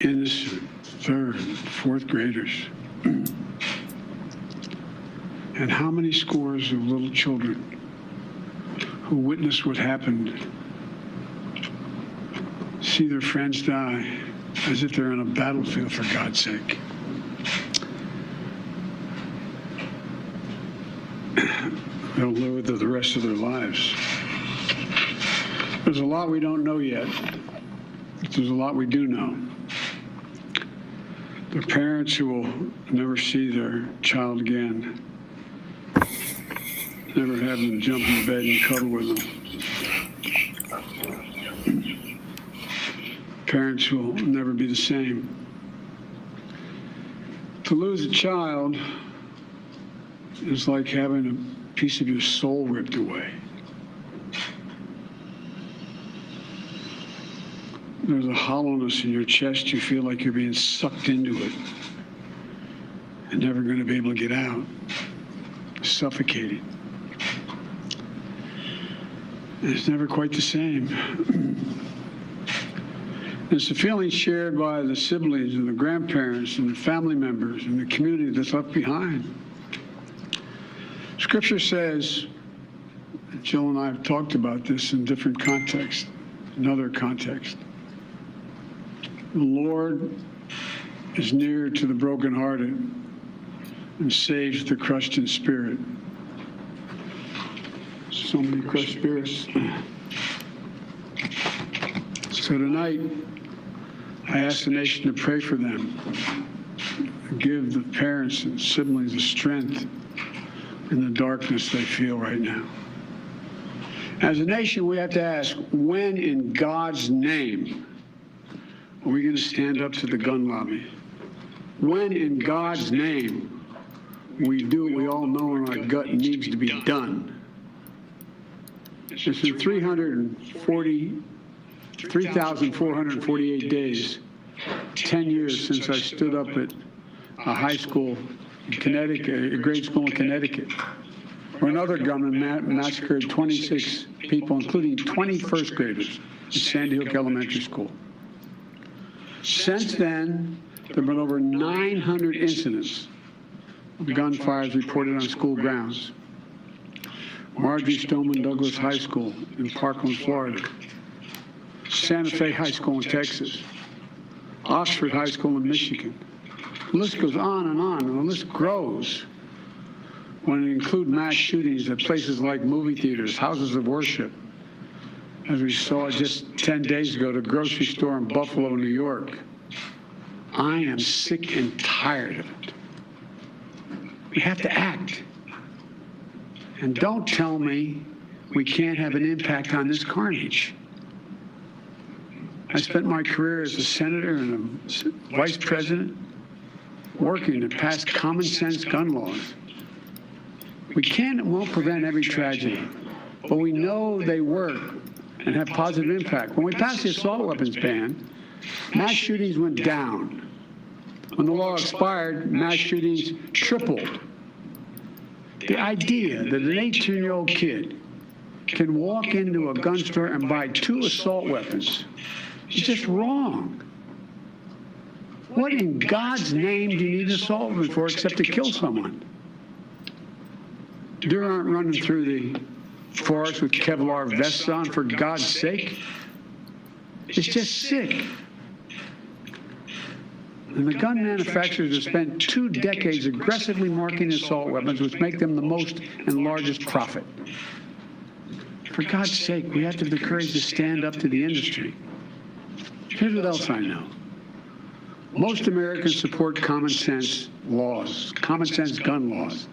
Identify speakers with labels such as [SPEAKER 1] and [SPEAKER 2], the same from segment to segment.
[SPEAKER 1] innocent third, fourth graders. And how many scores of little children who witnessed what happened see their friends die as if they're on a battlefield, for God's sake. They'll live with it the rest of their lives. There's a lot we don't know yet. There's a lot we do know. The parents who will never see their child again, never have them jump in bed and cuddle with them. Parents who will never be the same. To lose a child is like having a piece of your soul ripped away. There's a hollowness in your chest. You feel like you're being sucked into it and never going to be able to get out. Suffocating. And it's never quite the same. It's a feeling shared by the siblings and the grandparents and the family members and the community that's left behind. Scripture says, Jill and I have talked about this in different contexts, in other contexts. The Lord is near to the brokenhearted and saves the crushed in spirit. So many crushed spirits. So tonight, I ask the nation to pray for them. Give the parents and siblings the strength in the darkness they feel right now. As a nation, we have to ask, when in God's name are we going to stand up to the gun lobby? When in God's name we do what we all know in our gut needs to be done? It's been 3,448 days, 10 years since I stood up at a high school in Connecticut, a grade school in Connecticut, where another gunman massacred 26 people, including 20 first graders at Sandy Hook Elementary School. Since then, there have been over 900 incidents of gunfires reported on school grounds. Marjory Stoneman Douglas High School in Parkland, Florida. Santa Fe High School in Texas. Oxford High School in Michigan. The list goes on, and the list grows when it includes mass shootings at places like movie theaters, houses of worship, as we saw just 10 days ago, the grocery store in Buffalo, New York. I am sick and tired of it. We have to act. And don't tell me we can't have an impact on this carnage. I spent my career as a senator and a vice president working to pass common sense gun laws. We can and won't prevent every tragedy, but we know they work and have positive impact. When we passed the assault weapons ban, mass shootings went down. When the law expired, mass shootings tripled. The idea that an 18-year-old kid can walk into a gun store and buy 2 assault weapons is just wrong. What in God's name do you need an assault weapon for except to kill someone? Deer aren't running through the forest with Kevlar vests on, for God's sake. It's just sick. And the gun manufacturers have spent 2 decades aggressively marketing assault weapons, which make them the most and largest profit. For God's sake, we have to have the courage to stand up to the industry. Here's what else I know. Most Americans support common sense laws, common sense gun laws.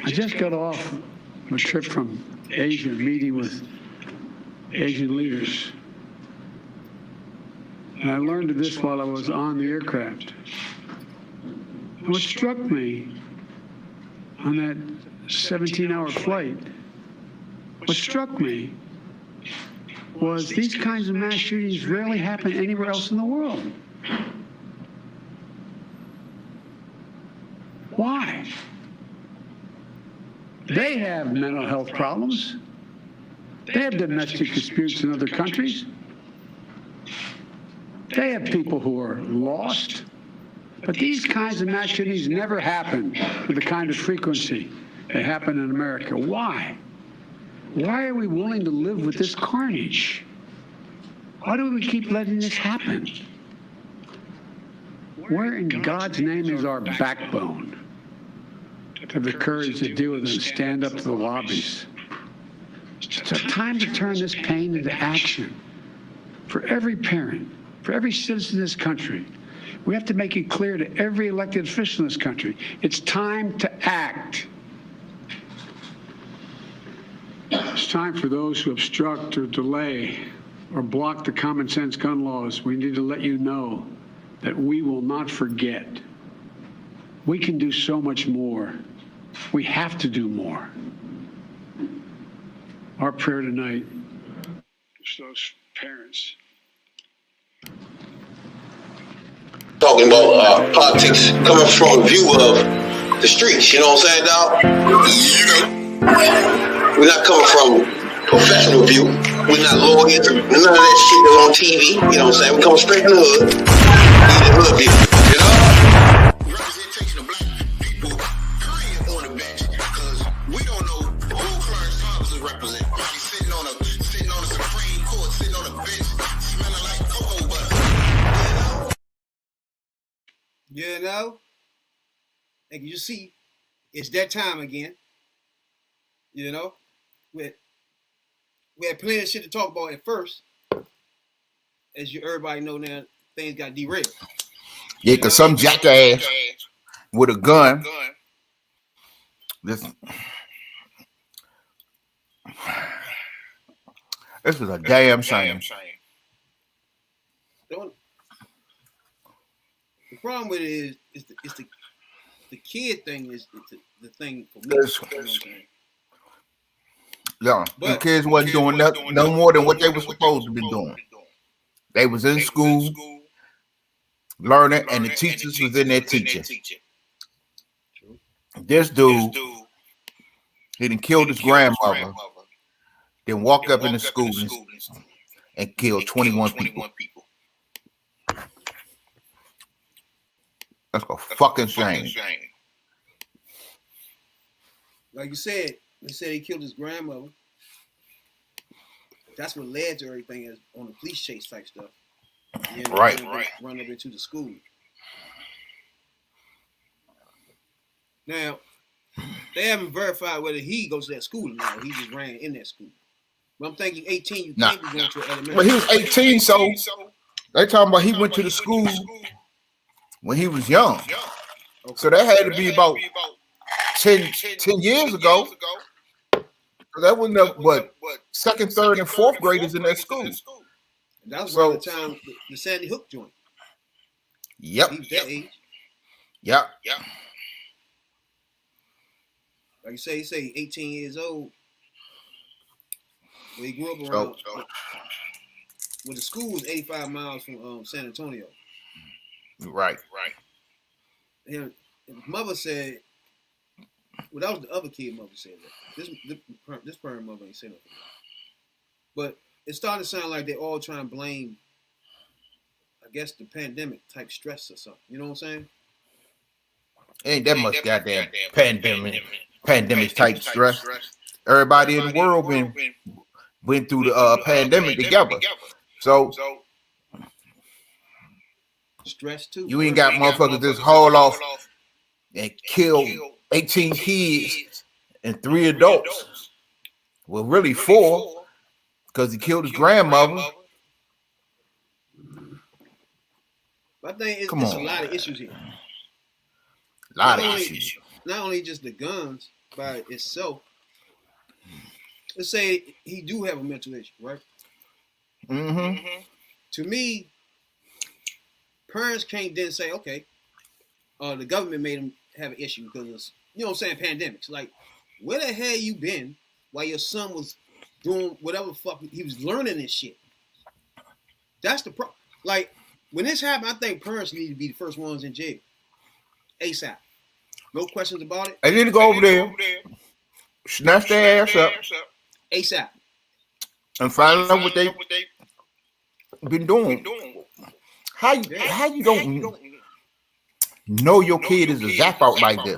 [SPEAKER 1] I just got off a trip from Asia, meeting with Asian leaders. And I learned of this while I was on the aircraft. And what struck me on that 17-hour flight, what struck me was these kinds of mass shootings rarely happen anywhere else in the world. Why? They have mental health problems. They have domestic disputes in other countries. They have people who are lost. But these kinds of mass shootings never happen with the kind of frequency they happen in America. Why? Why are we willing to live with this carnage? Why do we keep letting this happen? Where in God's name is our backbone to have the courage to deal with it and stand up to the lobbies? It's time to turn this pain into action. For every parent, for every citizen in this country, we have to make it clear to every elected official in this country, it's time to act. It's time for those who obstruct or delay or block the common sense gun laws. We need to let you know that we will not forget. We can do so much more. We have to do more. Our prayer tonight is those parents.
[SPEAKER 2] Talking about politics coming from a view of the streets, you know what I'm saying, dog? We're not coming from professional view. We're not lawyers, none of that shit that's on TV, you know what I'm saying? We're coming straight from the hood. We the hood people, you know? Representation of black people, period, on the bench, because we don't know who Clarence Thomas is representing. He's sitting on the Supreme Court, sitting on a bench, smelling like cocoa butter.
[SPEAKER 3] You know, and you see, it's that time again. You know, we had plenty of shit to talk about at first. As everybody know now, things got derailed.
[SPEAKER 4] Yeah, because some jackass with a gun. This was a damn shame.
[SPEAKER 3] The problem with it is the kid thing is the thing for me.
[SPEAKER 4] Yeah, the kids wasn't doing no more than what they were supposed to be doing. They was in school learning, and the teachers was in there teaching. This dude, he done killed his grandmother, then walk up in the school and kill 21 people. That's a fucking shame.
[SPEAKER 3] Like you said, they said he killed his grandmother. That's what led to everything is on the police chase type stuff.
[SPEAKER 4] Right.
[SPEAKER 3] Run up into the school. Now, they haven't verified whether he goes to that school or not. He just ran in that school. But I'm thinking 18, you can't be going to an elementary.
[SPEAKER 4] But he was 18, so they talking about he went to the school when he was young. Okay. So that had to be about 10 years ago. That wasn't what second, third, and fourth graders in that school.
[SPEAKER 3] And that was around the time the Sandy Hook joint.
[SPEAKER 4] Yep.
[SPEAKER 3] He was that age.
[SPEAKER 4] Yep.
[SPEAKER 3] Like you say 18 years old. Well, he grew up around. Well, the school was 85 miles from San Antonio.
[SPEAKER 4] Right.
[SPEAKER 3] And his mother said, well, that was the other kid mother said that. This parent mother ain't saying nothing. But it started to sound like they all trying to blame, I guess, the pandemic type stress or something. You know what I'm saying?
[SPEAKER 4] Ain't that much goddamn pandemic type stress. Everybody in the world went through the pandemic together. So
[SPEAKER 3] stress too.
[SPEAKER 4] You ain't got motherfuckers just haul off and kill 18 kids and 3 adults. Well, really 4, because he killed his grandmother.
[SPEAKER 3] I think it's a lot of issues here. Not only just the guns by itself. Let's say he do have a mental issue, right?
[SPEAKER 4] Mm-hmm.
[SPEAKER 3] To me, parents can't then say, okay, the government made him have an issue because of, you know what I'm saying, pandemics. Like, where the hell you been while your son was doing whatever the fuck he was learning this shit? That's the problem. Like, when this happened, I think parents need to be the first ones in jail. ASAP. No questions about it.
[SPEAKER 4] They need to go over there, snatch their ass up.
[SPEAKER 3] ASAP.
[SPEAKER 4] And find out what they been doing. How you don't know your kid is a zap out like this?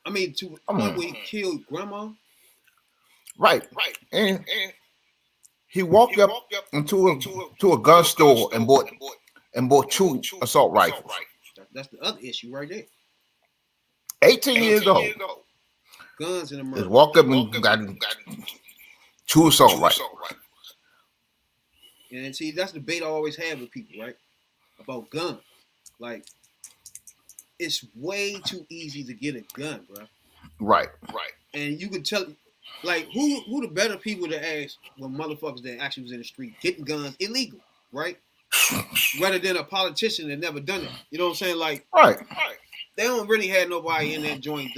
[SPEAKER 3] I mean, to the point where he killed grandma.
[SPEAKER 4] Right. And he walked up into a gun store and bought 2 assault rifles.
[SPEAKER 3] That's the other issue right there.
[SPEAKER 4] 18 years old.
[SPEAKER 3] Guns in America.
[SPEAKER 4] Just walked up and got 2 assault rifles.
[SPEAKER 3] And see, that's the debate I always have with people, right? About guns. Like, it's way too easy to get a gun, bro.
[SPEAKER 4] Right.
[SPEAKER 3] And you can tell, like, who the better people to ask when motherfuckers that actually was in the street getting guns illegal, right? Rather than a politician that never done it. You know what I'm saying? Like,
[SPEAKER 4] Right.
[SPEAKER 3] They don't really have nobody in that joint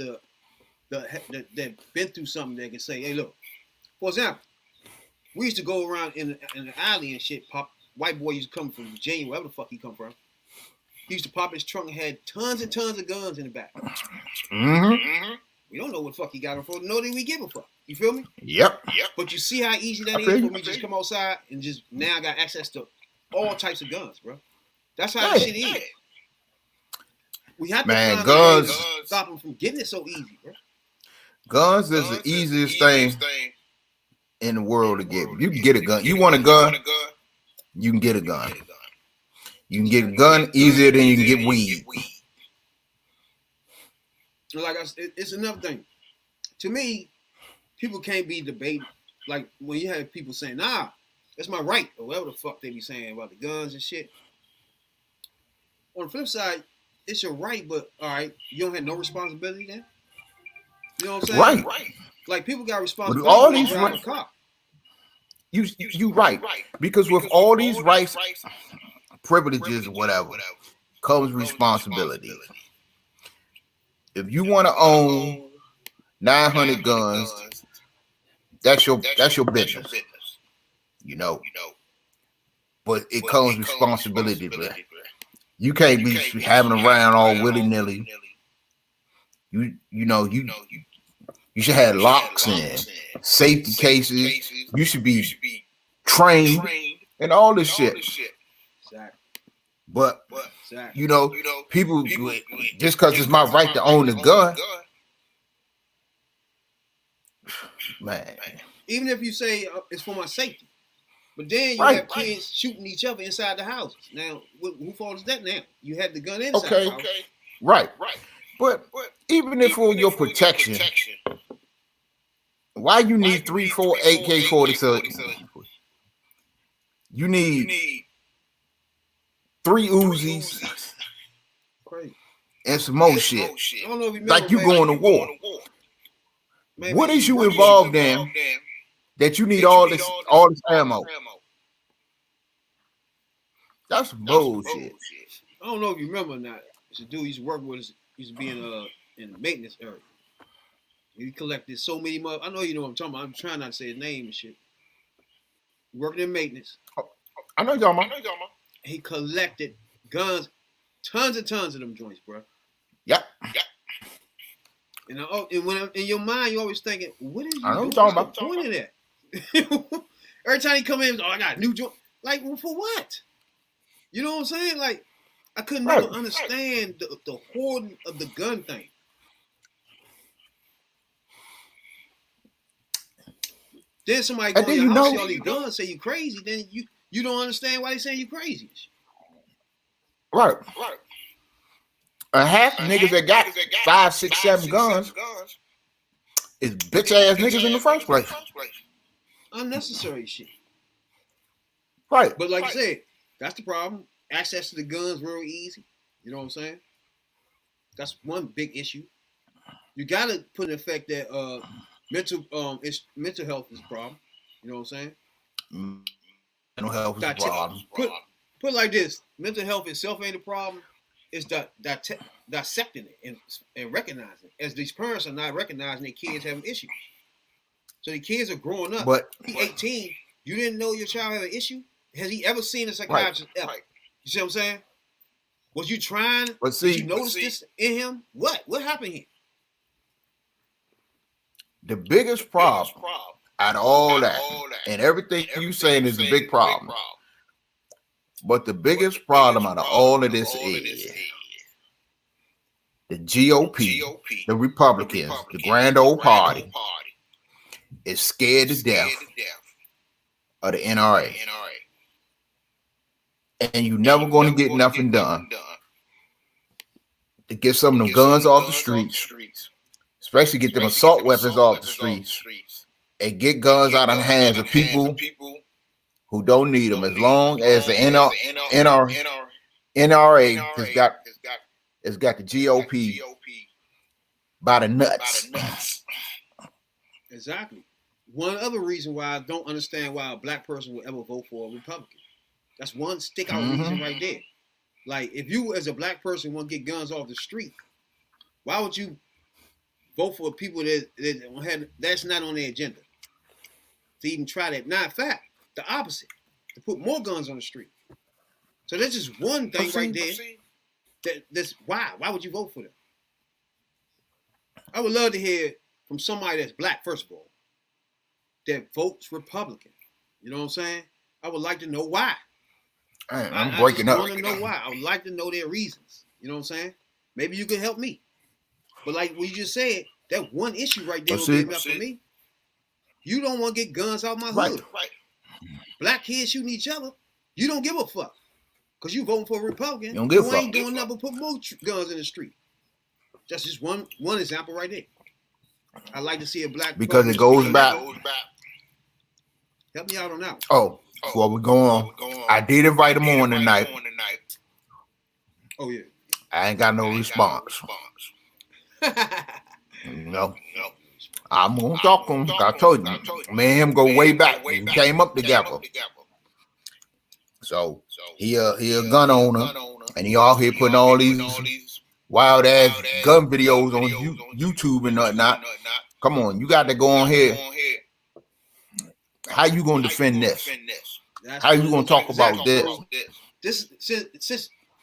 [SPEAKER 3] that been through something that can say, hey, look. For example, we used to go around in the alley and shit. White boy used to come from Virginia, wherever the fuck he come from. He used to pop his trunk and had tons and tons of guns in the back.
[SPEAKER 4] Mm-hmm.
[SPEAKER 3] We don't know what the fuck he got them for. Nor did we give a fuck. You feel me?
[SPEAKER 4] Yep.
[SPEAKER 3] But you see how easy that is for me to just come outside and just now got access to all types of guns, bro. That's how that shit is. We have to find
[SPEAKER 4] guns
[SPEAKER 3] to stop them from getting it so easy, bro.
[SPEAKER 4] Guns is the easiest thing in the world to get. You can get a gun. You want a gun? You can get a gun. You can get a gun easier than you can get weed.
[SPEAKER 3] Like it's another thing. To me, people can't be debating. Like when you have people saying, "Nah, that's my right," or whatever the fuck they be saying about the guns and shit. On the flip side, it's your right, but all right, you don't have no responsibility then. You know what I'm saying?
[SPEAKER 4] Right.
[SPEAKER 3] Like people got responsibility.
[SPEAKER 4] With all these
[SPEAKER 3] rights,
[SPEAKER 4] you right, because with all these rights, privileges, or whatever, comes responsibility. If you want to own 900 guns, that's your business, you know. But it comes responsibility, bro. You can't be having around all willy nilly. You should have locks and safety cases. You should be trained and all this shit. But people, just because it's my right to own a gun, man.
[SPEAKER 3] Even if you say it's for my safety, but then you have kids shooting each other inside the houses. Now, who fault is that? Now you had the gun inside.
[SPEAKER 4] Okay,
[SPEAKER 3] the house.
[SPEAKER 4] Right. But even if for your protection, why you need 3, 4 AK-47? You need 3 Uzis and some more shit.
[SPEAKER 3] I don't know if you remember,
[SPEAKER 4] like you going to war. What is you involved in that you need all this ammo? That's bullshit.
[SPEAKER 3] I don't know if you remember or not. It's a dude used to work with us. Used to be in the maintenance area. He collected so many I know you know what I'm talking about. I'm trying not to say his name and shit. Working in maintenance.
[SPEAKER 4] I know y'all, man.
[SPEAKER 3] He collected guns, tons and tons of them joints, bro.
[SPEAKER 4] Yep.
[SPEAKER 3] And when in your mind, you're always thinking, what is you
[SPEAKER 4] I know
[SPEAKER 3] doing?
[SPEAKER 4] talking about.
[SPEAKER 3] Pointing at. Every time he come in, I got a new joint. Like, well, for what? You know what I'm saying? Like, I couldn't never understand the hoarding of the gun thing. Then somebody go to your house, see all these guns, say you crazy. Then you don't understand why they say you crazy.
[SPEAKER 4] Right. And half the niggas that got 5, 6, 7 guns is bitch ass niggas in the first place.
[SPEAKER 3] Unnecessary shit.
[SPEAKER 4] Right.
[SPEAKER 3] But like I said, that's the problem. Access to the guns real easy. You know what I'm saying? That's one big issue. You gotta put in effect that mental health is a problem. You know what I'm saying?
[SPEAKER 4] Mental health is a problem.
[SPEAKER 3] Put it like this: mental health itself ain't a problem. It's dissecting it and recognizing it. As these parents are not recognizing their kids having issues. So the kids are growing up.
[SPEAKER 4] But
[SPEAKER 3] he's 18. You didn't know your child had an issue? Has he ever seen a psychiatrist ever? You see what I'm saying? Was you trying? Did you notice this in him? What happened here?
[SPEAKER 4] The biggest problem out of all that and everything you saying is a big problem But the biggest problem out of all of this is the GOP, the Republicans, the grand old party, is scared to death of the NRA. And you're never going to get nothing done to get some of them guns off the streets, especially get them assault weapons off the streets, and get guns out of the hands of people who don't need them, as long as the NRA has got the GOP by the nuts.
[SPEAKER 3] Exactly. One other reason why I don't understand why a black person would ever vote for a Republican. That's one stick out reason right there. Like, if you as a black person want to get guns off the street, why would you vote for people that's not on their agenda to even try that? Now, in fact, the opposite, to put more guns on the street. So that's just one thing right there. That's why would you vote for them? I would love to hear from somebody that's black, first of all, that votes Republican. You know what I'm saying? I would like to know why.
[SPEAKER 4] I'm breaking up.
[SPEAKER 3] I want to know why. I would like to know their reasons. You know what I'm saying? Maybe you could help me. But like we just said, that one issue right there will be enough for me. You don't want to get guns out my hood. Right. Black kids shooting each other. You don't give a fuck. Because you voting for a Republican. You don't give a fuck. Ain't doing nothing but put more guns in the street. That's just one example right there. I like to see a black
[SPEAKER 4] because it goes back.
[SPEAKER 3] Help me out on that.
[SPEAKER 4] Oh, before we go on, I did invite him on tonight.
[SPEAKER 3] Oh yeah.
[SPEAKER 4] I ain't got no response. No. I'm gonna talk to him. I told you, me and him go way back. We came up together. So he a gun owner, and he out here putting all these wild ass gun videos on YouTube and whatnot. Come on, you got to go on here. How you gonna defend this? How you gonna talk about this?
[SPEAKER 3] This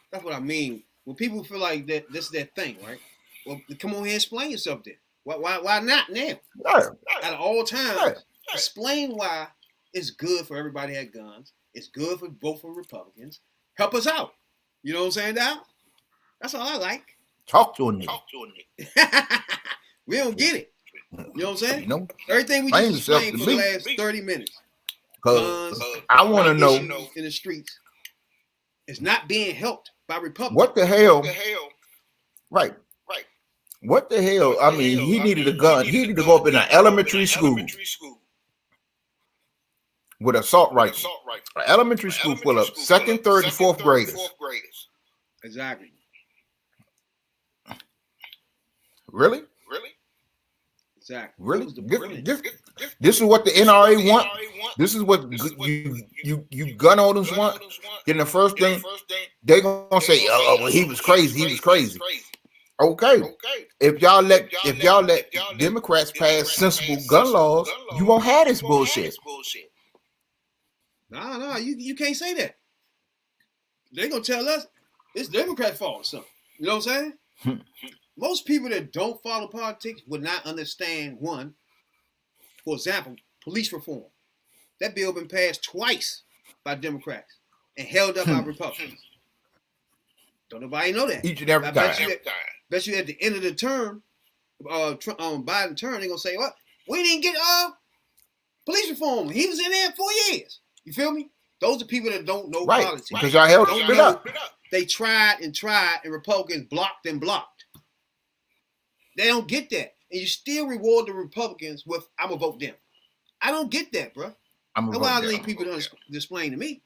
[SPEAKER 3] that's what I mean. When people feel like that, this is their thing, right? Well, come on here and explain yourself then. Why not now? At all times, explain why it's good for everybody to have guns. It's good for vote for Republicans. Help us out. You know what I'm saying, Dow? That's all I like.
[SPEAKER 4] Talk to a nigga.
[SPEAKER 3] We don't get it. You know what I'm saying?
[SPEAKER 4] You know,
[SPEAKER 3] everything we just explained for the last 30 minutes.
[SPEAKER 4] Because I want to know
[SPEAKER 3] in the streets is not being helped by Republicans.
[SPEAKER 4] What the hell? Right. What the hell? I mean, he needed a gun. He needed to go up in an elementary school with assault rifle. An elementary school full of second, third, and fourth graders.
[SPEAKER 3] Exactly.
[SPEAKER 4] Really?
[SPEAKER 3] Exactly.
[SPEAKER 4] Really? This is what the NRA want. This is what you gun owners want. Then the first thing they're gonna say, "Oh, well, he was crazy. He was crazy." Okay. If y'all let Democrats pass sensible gun laws, you won't have this bullshit.
[SPEAKER 3] No, you can't say that. They're gonna tell us it's Democrats' fault or something. You know what I'm saying? Most people that don't follow politics would not understand one. For example, police reform. That bill been passed twice by Democrats and held up by Republicans. Don't nobody know that.
[SPEAKER 4] Each and every time.
[SPEAKER 3] Bet you at the end of the term, Biden term, they're gonna say, "What? We didn't get police reform. He was in there 4 years." You feel me? Those are people that don't know politics.
[SPEAKER 4] Because y'all held it up.
[SPEAKER 3] They tried, and Republicans blocked and blocked. They don't get that. And you still reward the Republicans with, I'm going to vote them. I don't get that, bro. That's why I need people to explain to me.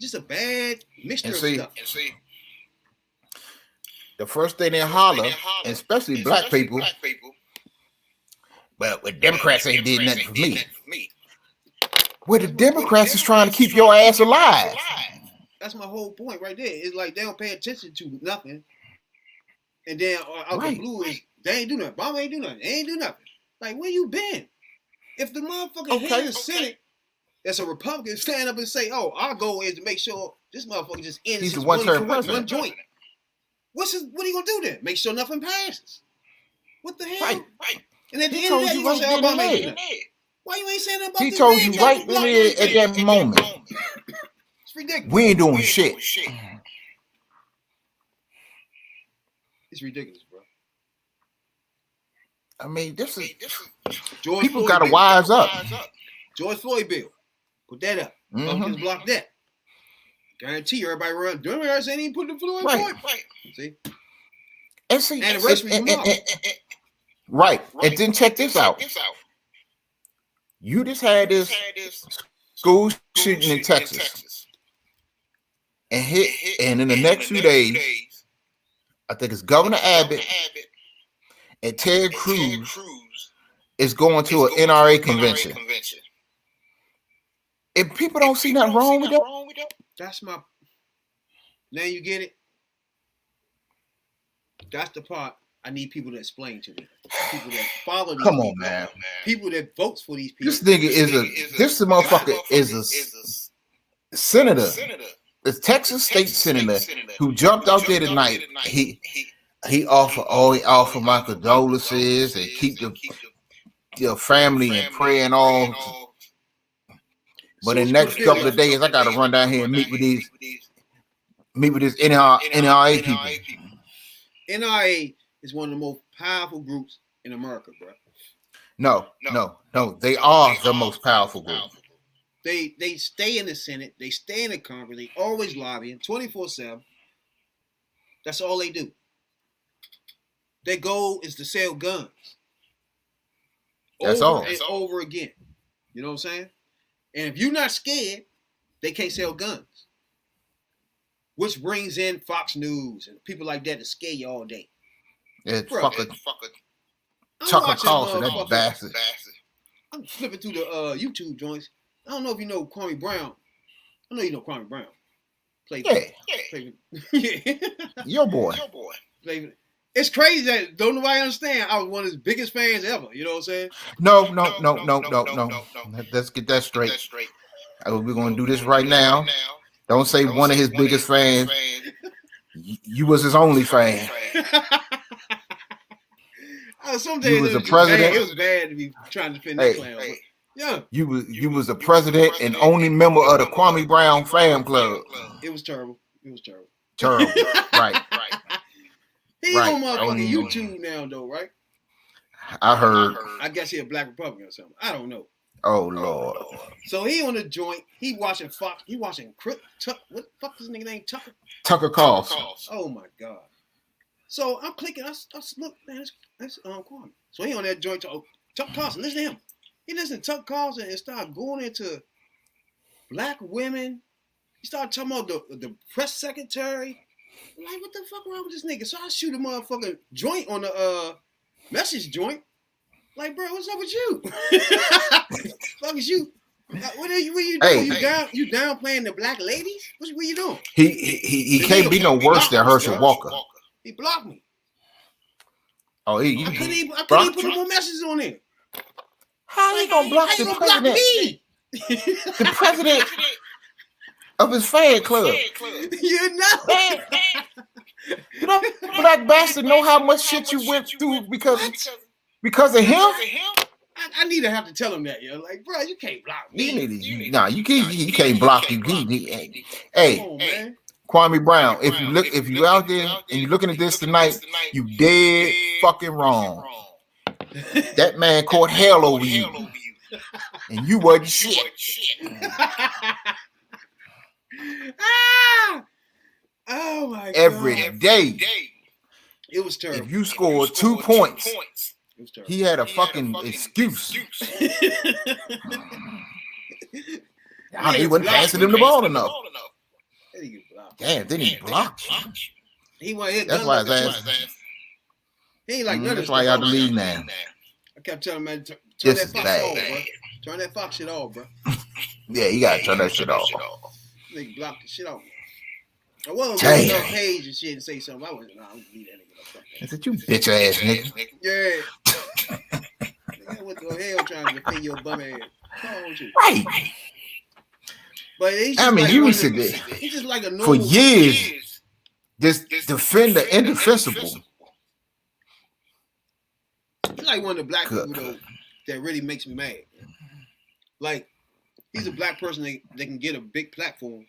[SPEAKER 3] Just a bad mixture of stuff.
[SPEAKER 4] And see, the first thing they holler, and especially black people, well, Democrats ain't did nothing for me. Well, the Democrats is trying to keep your ass alive.
[SPEAKER 3] That's my whole point right there. It's like they don't pay attention to nothing. And then out the blue is they ain't do nothing. Obama ain't do nothing. They ain't do nothing. Like, where you been? If the motherfucker head of the Senate that's a Republican stand up and say, "Oh, our goal is to make sure this motherfucker just ends
[SPEAKER 4] He's one
[SPEAKER 3] joint." What are you gonna do then? Make sure nothing passes. What the hell? Right. And at the end of that, you gonna say Obama ain't do nothing. Why you ain't saying nothing about
[SPEAKER 4] He told you right there at that moment.
[SPEAKER 3] ridiculous.
[SPEAKER 4] We ain't doing shit.
[SPEAKER 3] It's ridiculous, bro.
[SPEAKER 4] I mean, this is
[SPEAKER 3] George
[SPEAKER 4] people
[SPEAKER 3] Floyd
[SPEAKER 4] gotta
[SPEAKER 3] bill.
[SPEAKER 4] wise up.
[SPEAKER 3] George Floyd bill. Put that up. Republicans block that. Guarantee you everybody run. Don't everybody say they put the Floyd
[SPEAKER 4] Right.
[SPEAKER 3] See?
[SPEAKER 4] And see,
[SPEAKER 3] And the rest of them out.
[SPEAKER 4] right. And then check this out. You just had this school shooting in Texas. And in the next few days, I think it's Governor Abbott and Ted Cruz is going to an NRA convention. If people don't see nothing wrong with that,
[SPEAKER 3] That's my. Now you get it. That's the part I need people to explain to me. People that follow these
[SPEAKER 4] come
[SPEAKER 3] people.
[SPEAKER 4] on, man.
[SPEAKER 3] People that votes for these people.
[SPEAKER 4] This nigga this motherfucker is a senator. The Texas state senator who jumped out there tonight. He offer my condolences and keep your family in prayer and all. But in the next couple of days, I gotta run down here and meet with this NRA people.
[SPEAKER 3] NRA is one of the most powerful groups in America, bro.
[SPEAKER 4] No. They are the most powerful group.
[SPEAKER 3] They stay in the Senate. They stay in the Congress. They always lobbying 24/7. That's all they do. Their goal is to sell guns.
[SPEAKER 4] That's
[SPEAKER 3] over
[SPEAKER 4] all.
[SPEAKER 3] and over again. You know what I'm saying? And if you're not scared, they can't sell guns. Which brings in Fox News and people like that to scare you all day.
[SPEAKER 4] It's
[SPEAKER 3] Bro,
[SPEAKER 4] fucking
[SPEAKER 3] I'm
[SPEAKER 4] Tucker
[SPEAKER 3] watching
[SPEAKER 4] Carlson, that
[SPEAKER 3] motherfuckers-
[SPEAKER 4] bastard.
[SPEAKER 3] I'm flipping through the YouTube joints. I don't know if you know Kwame Brown. I know you know Kwame Brown. Played
[SPEAKER 4] Yeah, your boy.
[SPEAKER 3] played. It's crazy that don't nobody understand. I was one of his biggest fans ever. You know what I'm saying?
[SPEAKER 4] No. Let's get that straight. We're gonna do this right now. Don't say one of his biggest fans. You was his only fan.
[SPEAKER 3] Some days
[SPEAKER 4] You was
[SPEAKER 3] it
[SPEAKER 4] a
[SPEAKER 3] just
[SPEAKER 4] president.
[SPEAKER 3] bad. It was bad to be trying to defend that clown. But yeah,
[SPEAKER 4] You was the president and only member of the Kwame Brown fan club.
[SPEAKER 3] it was terrible. It was terrible.
[SPEAKER 4] Terrible. Right.
[SPEAKER 3] He
[SPEAKER 4] Right.
[SPEAKER 3] on motherfucking
[SPEAKER 4] Only-
[SPEAKER 3] YouTube now though, right?
[SPEAKER 4] I heard.
[SPEAKER 3] I guess he a black Republican or something. I don't know.
[SPEAKER 4] Oh Lord.
[SPEAKER 3] So he on the joint. He watching Fox. He watching what the fuck is his nigga name? Tucker.
[SPEAKER 4] Tucker Carlson.
[SPEAKER 3] Oh my god. So I'm clicking. I look, man, that's Kwame. So he on that joint. Tucker Carlson. Listen to him. He listen to Tucker Carlson and start going into black women. He started talking about the press secretary. I'm like, what the fuck wrong with this nigga? So I shoot a motherfucking joint on the message joint. Like, bro, what's up with you? Fuck is you? What are you doing?
[SPEAKER 4] Hey.
[SPEAKER 3] You downplaying the black ladies? What you doing?
[SPEAKER 4] He can't be no worse than Herschel Walker.
[SPEAKER 3] He blocked me.
[SPEAKER 4] Oh,
[SPEAKER 3] I couldn't even put no more messages on there.
[SPEAKER 4] How you gonna block
[SPEAKER 3] How you
[SPEAKER 4] the
[SPEAKER 3] gonna block
[SPEAKER 4] president?
[SPEAKER 3] me?
[SPEAKER 4] The president of his fan club.
[SPEAKER 3] You know.
[SPEAKER 4] You know, black bastard know how much shit you went through because of him.
[SPEAKER 3] I need to have to tell him that, yo. Like, bro, you can't block me.
[SPEAKER 4] You can't block you. Hey,
[SPEAKER 3] Come on, man.
[SPEAKER 4] Kwame Brown, if you out there and you're looking at this tonight, you dead fucking wrong. That man caught hell over you, and you wasn't shit.
[SPEAKER 3] Ah! Oh my god.
[SPEAKER 4] Every day,
[SPEAKER 3] It was terrible.
[SPEAKER 4] if you scored 2 points,
[SPEAKER 3] It was terrible.
[SPEAKER 4] he had a fucking excuse. He wasn't passing him the ball enough. Damn, then he blocked you.
[SPEAKER 3] He went hit.
[SPEAKER 4] That's why his ass.
[SPEAKER 3] He ain't like none of
[SPEAKER 4] That's
[SPEAKER 3] this
[SPEAKER 4] why
[SPEAKER 3] stuff.
[SPEAKER 4] y'all the lead now.
[SPEAKER 3] I kept telling him, man, turn
[SPEAKER 4] This
[SPEAKER 3] that
[SPEAKER 4] is
[SPEAKER 3] Fox
[SPEAKER 4] bad.
[SPEAKER 3] off, bro. Turn that Fox shit off, bro.
[SPEAKER 4] Yeah, you gotta turn that shit off.
[SPEAKER 3] Nigga blocked the shit off. I wasn't
[SPEAKER 4] Damn.
[SPEAKER 3] on that page and shit and say something. I wasn't. Nah, I'm gonna leave that nigga.
[SPEAKER 4] I said, you bitch ass nigga.
[SPEAKER 3] Yeah. Nigga went to hell trying to defend your bum ass. Come on with you.
[SPEAKER 4] Right.
[SPEAKER 3] But he's
[SPEAKER 4] I
[SPEAKER 3] just
[SPEAKER 4] mean,
[SPEAKER 3] like
[SPEAKER 4] you
[SPEAKER 3] one
[SPEAKER 4] said
[SPEAKER 3] of the-
[SPEAKER 4] that
[SPEAKER 3] He's just like a normal
[SPEAKER 4] for years. Just defend the indefensible.
[SPEAKER 3] He's like one of the black
[SPEAKER 4] Good.
[SPEAKER 3] people though that really makes me mad. Like he's a black person that can get a big platform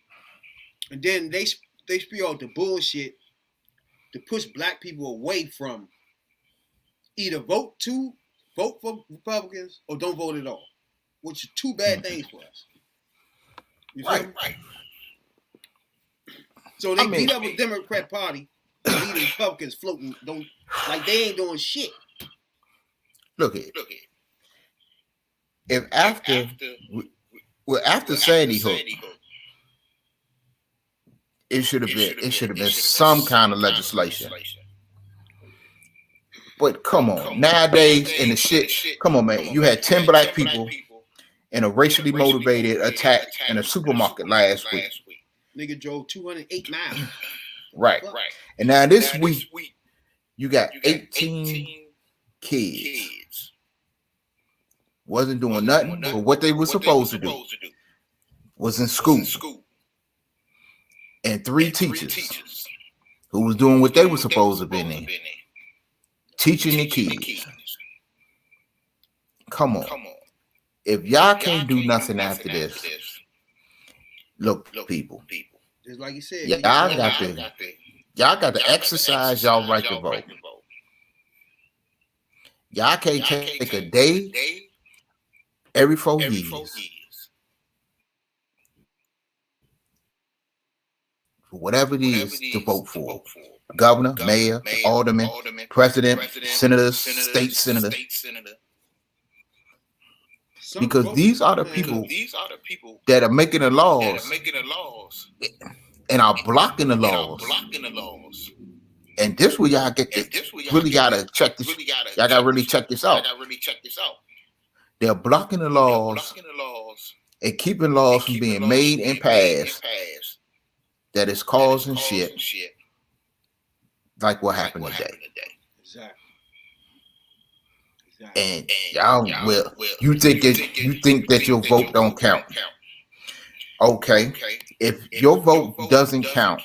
[SPEAKER 3] And then they spew out the bullshit to push black people away from either vote for Republicans or don't vote at all, which is two bad things for us. You feel me?
[SPEAKER 4] Right.
[SPEAKER 3] So they beat up a Democrat Party, leave the Republicans floating, like they ain't doing shit.
[SPEAKER 4] Look at if after Sandy Hook, it should have been some kind of legislation. But come on, nowadays in the shit, come on, man. You had 10 black people in a racially motivated attack in a supermarket last week.
[SPEAKER 3] Nigga drove 208 miles.
[SPEAKER 4] Right. And now this week, you got 18 kids. Wasn't doing nothing but what they were supposed to do. Was in school. And 3 teachers who was doing what they were supposed to be in. Teaching the kids. Come on. If y'all can't do nothing after this, look, people.
[SPEAKER 3] Just like you said,
[SPEAKER 4] y'all got to exercise y'all right to vote. Y'all can't take a day every 4 years for whatever it is to vote for. Governor, mayor, alderman, president, senators, state senator. Because these are the people that are making the laws and are blocking the laws. And this where y'all really gotta check this. Y'all gotta really check this out. They're blocking the laws and keeping laws from being made and passed that is causing shit like what happened today.
[SPEAKER 3] Exactly.
[SPEAKER 4] And y'all will you think that your vote don't count. Okay. If your vote doesn't count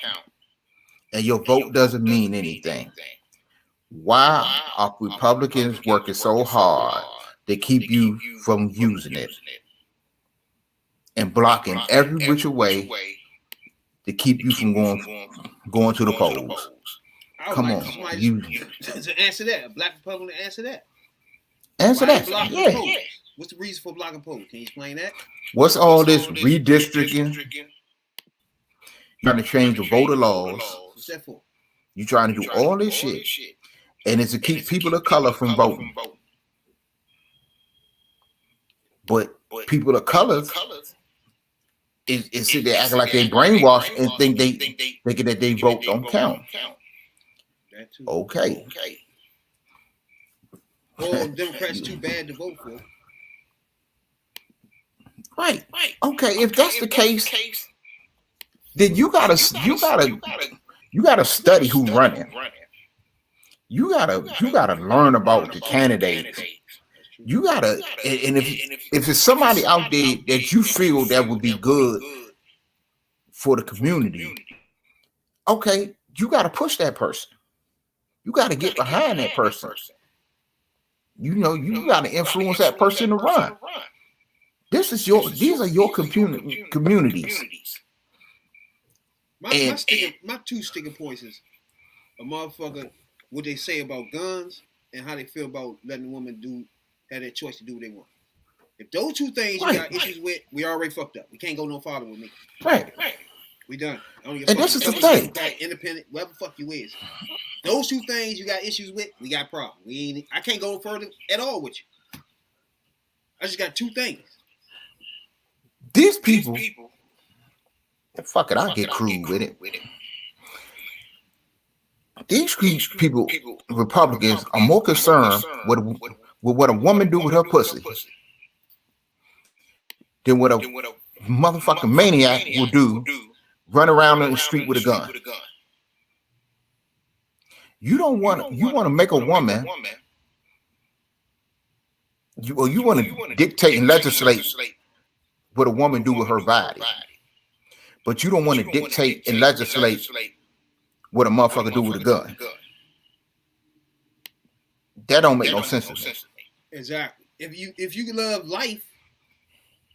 [SPEAKER 4] and your vote doesn't mean anything, why are Republicans working so hard to keep you from using it and blocking every which way to keep you from going to the polls? Come on, you
[SPEAKER 3] to answer that, a black Republican to answer that.
[SPEAKER 4] Answer that. Yeah.
[SPEAKER 3] What's the reason for blocking polls? Can you explain that?
[SPEAKER 4] What's all this redistricting? Trying to change the voter laws.
[SPEAKER 3] What's that for?
[SPEAKER 4] You trying to do all this shit, and it's to keep people of color from voting. But people of color is sit there acting like they brainwashed and think that they vote don't count. Okay.
[SPEAKER 3] Or Democrats too bad to vote for.
[SPEAKER 4] Right. Okay. If that's the case, then you gotta study who's running. You gotta learn about the candidates. You gotta, and if it's somebody out there that you feel that would be good for the community, okay, you gotta push that person. You gotta get behind that person. You know, you got to influence that person to run. These are your communities.
[SPEAKER 3] My two sticking points is a motherfucker, what they say about guns and how they feel about letting a woman have their choice to do what they want. If those two things you got issues with, we already fucked up. We can't go no farther with me.
[SPEAKER 4] Right.
[SPEAKER 3] We done.
[SPEAKER 4] And this is the thing.
[SPEAKER 3] Independent, whatever the fuck you is. Those two things you got issues with, we got problems. I can't go further at all with you. I just got two things.
[SPEAKER 4] These people, fuck it, I'll get crude with it. These people, Republicans, are more concerned with what a woman do with her pussy than what a motherfucking maniac will do run around in the street with a gun. You want to make a woman, you want to dictate and legislate what a woman do with her body, but you don't want to dictate and legislate what a motherfucker do with a gun. That don't make no sense to me.
[SPEAKER 3] Exactly. If you love life,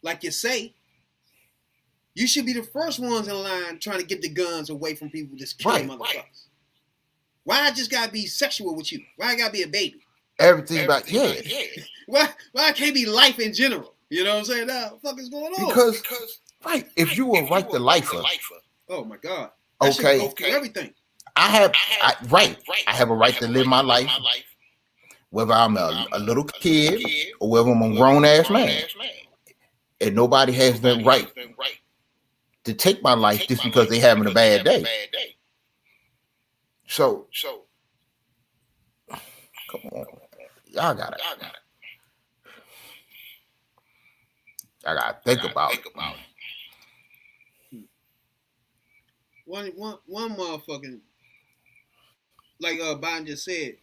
[SPEAKER 3] like you say, You should be the first ones in line trying to get the guns away from people that's killing motherfuckers. Right. Why I just gotta be sexual with you? Why I gotta be a baby?
[SPEAKER 4] Everything about
[SPEAKER 3] Why I can't be life in general? You know what I'm saying? Now, what the fuck is going on?
[SPEAKER 4] Because right, if you were right the lifer.
[SPEAKER 3] Oh my God. That should go through everything.
[SPEAKER 4] I have a right to live my life, whether I'm a little kid or whether I'm a grown ass man. And nobody has the right to take my life just because they're having a bad day. So come on. Y'all gotta think about it.
[SPEAKER 3] One motherfucking, like Biden just said,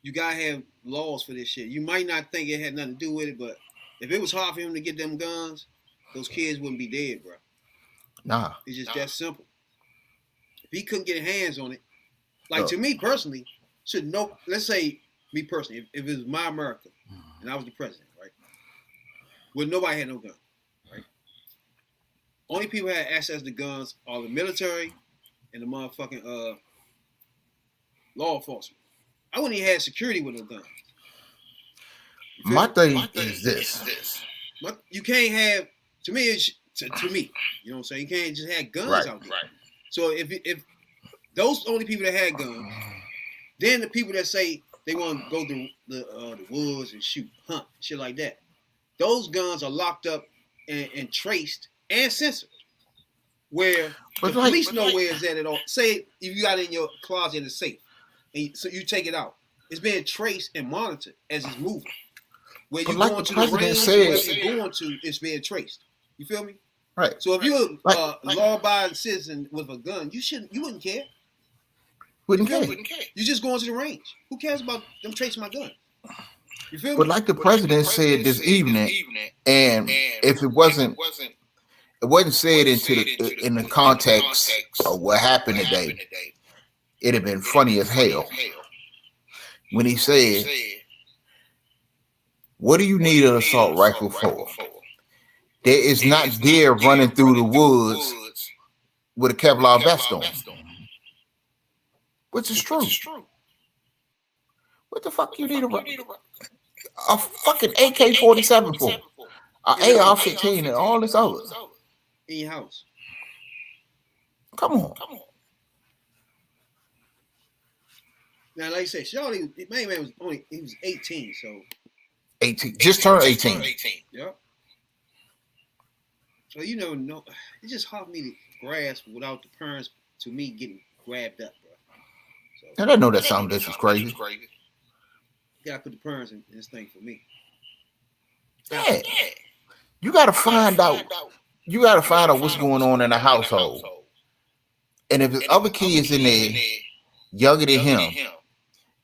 [SPEAKER 3] you gotta have laws for this shit. You might not think it had nothing to do with it, but if it was hard for him to get them guns, those kids wouldn't be dead, bro.
[SPEAKER 4] Nah.
[SPEAKER 3] It's just that simple. If he couldn't get hands on it, like to me personally, should know. Let's say me personally, if it was my America and I was the president, right? Well, nobody had no gun, right? Only people had access to guns are the military and the motherfucking law enforcement. I wouldn't even have security with no guns.
[SPEAKER 4] My thing is this.
[SPEAKER 3] You can't have, to me, to me, you know what I'm saying? You can't just have guns out there. Right. So if those only people that had guns, then the people that say they want to go to the woods and shoot, hunt, shit like that, those guns are locked up and traced and censored. Where the police know where it's at all. Say if you got it in your closet in the safe, and so you take it out, it's being traced and monitored as it's moving. Where you going to the range, where you're going to, it's being traced. You feel me?
[SPEAKER 4] Right.
[SPEAKER 3] So if you're a law-abiding citizen with a gun, you wouldn't care.
[SPEAKER 4] Wouldn't care.
[SPEAKER 3] You just going to the range. Who cares about them tracing my gun? You feel me?
[SPEAKER 4] But like the president said this evening, and if it wasn't said in the context of what happened today, it'd have been funny as hell. When he said, "What do you need an assault rifle for? There is not deer running through the woods with a Kevlar vest on." Which is true. What the fuck you need a fucking AK-47 for? An AR-15 and all this other.
[SPEAKER 3] In your house.
[SPEAKER 4] Come on.
[SPEAKER 3] Now, like I said, Shawty, man was 18, so
[SPEAKER 4] 18, just turned 18.
[SPEAKER 3] Yep. So you know, it's just hard for me to grasp without the parents to me getting grabbed up, bro. So,
[SPEAKER 4] and I know that sound this is crazy.
[SPEAKER 3] You gotta put the parents in this thing for me.
[SPEAKER 4] Yeah. You gotta find out. You gotta find out what's going on in the household. And if there's other kids in there younger than him,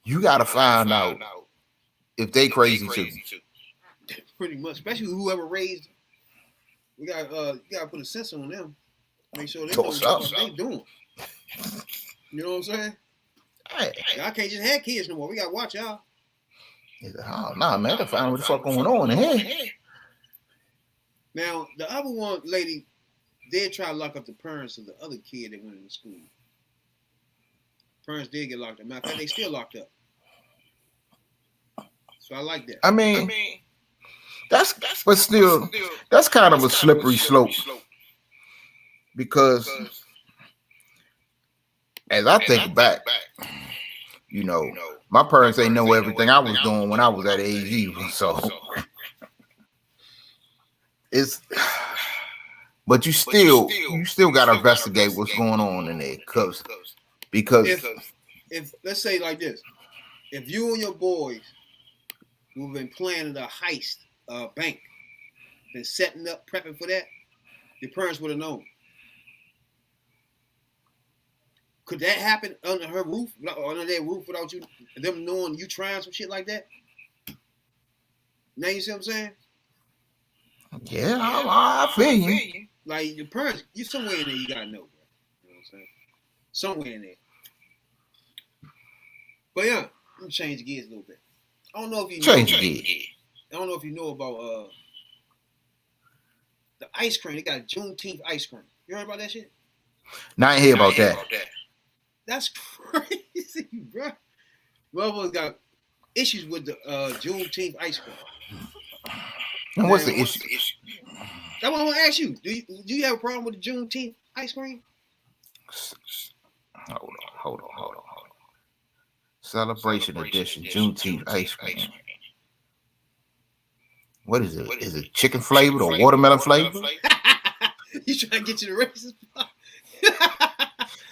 [SPEAKER 4] you gotta find out if they crazy too.
[SPEAKER 3] Pretty much, especially whoever raised. We got you gotta put a sensor on them. Make sure they know what they doing. You know what I'm saying?
[SPEAKER 4] Hey.
[SPEAKER 3] Y'all can't just have kids no more. We gotta watch y'all.
[SPEAKER 4] Oh, nah, man, to find what the fuck going on in here.
[SPEAKER 3] Now, the other one lady did try to lock up the parents of the other kid that went into school. Parents did get locked up. Matter of fact, they still locked up. So I like that.
[SPEAKER 4] I mean that's but still that's kind of a slippery slope. Because as I think back, you know, my parents ain't know everything I was doing when I was at age even. So it's, but you still got to investigate what's going on in there, because
[SPEAKER 3] if let's say like this, if you and your boys who've been planning a heist bank, been setting up, prepping for that, your parents would have known. Could that happen under her roof, under their roof, without them knowing you trying some shit like that? Now you see what I'm saying?
[SPEAKER 4] Yeah, I feel you.
[SPEAKER 3] Like your parents, you somewhere in there you gotta know, bro. You know what I'm saying? Somewhere in there. But yeah, let me change gears a little bit. I don't know if you know.
[SPEAKER 4] Change gears.
[SPEAKER 3] I don't know if you know about the ice cream. They got Juneteenth ice cream. You heard about that shit?
[SPEAKER 4] Now I ain't hear about that.
[SPEAKER 3] That's crazy, bro. Motherfuckers got issues with the Juneteenth ice cream.
[SPEAKER 4] And what's the issue?
[SPEAKER 3] That's what I want to ask you. Do you have a problem with the Juneteenth ice cream?
[SPEAKER 4] Hold on. Celebration edition, Juneteenth ice cream. What is it? Is it chicken flavored or watermelon flavored?
[SPEAKER 3] You trying to get you the racist part?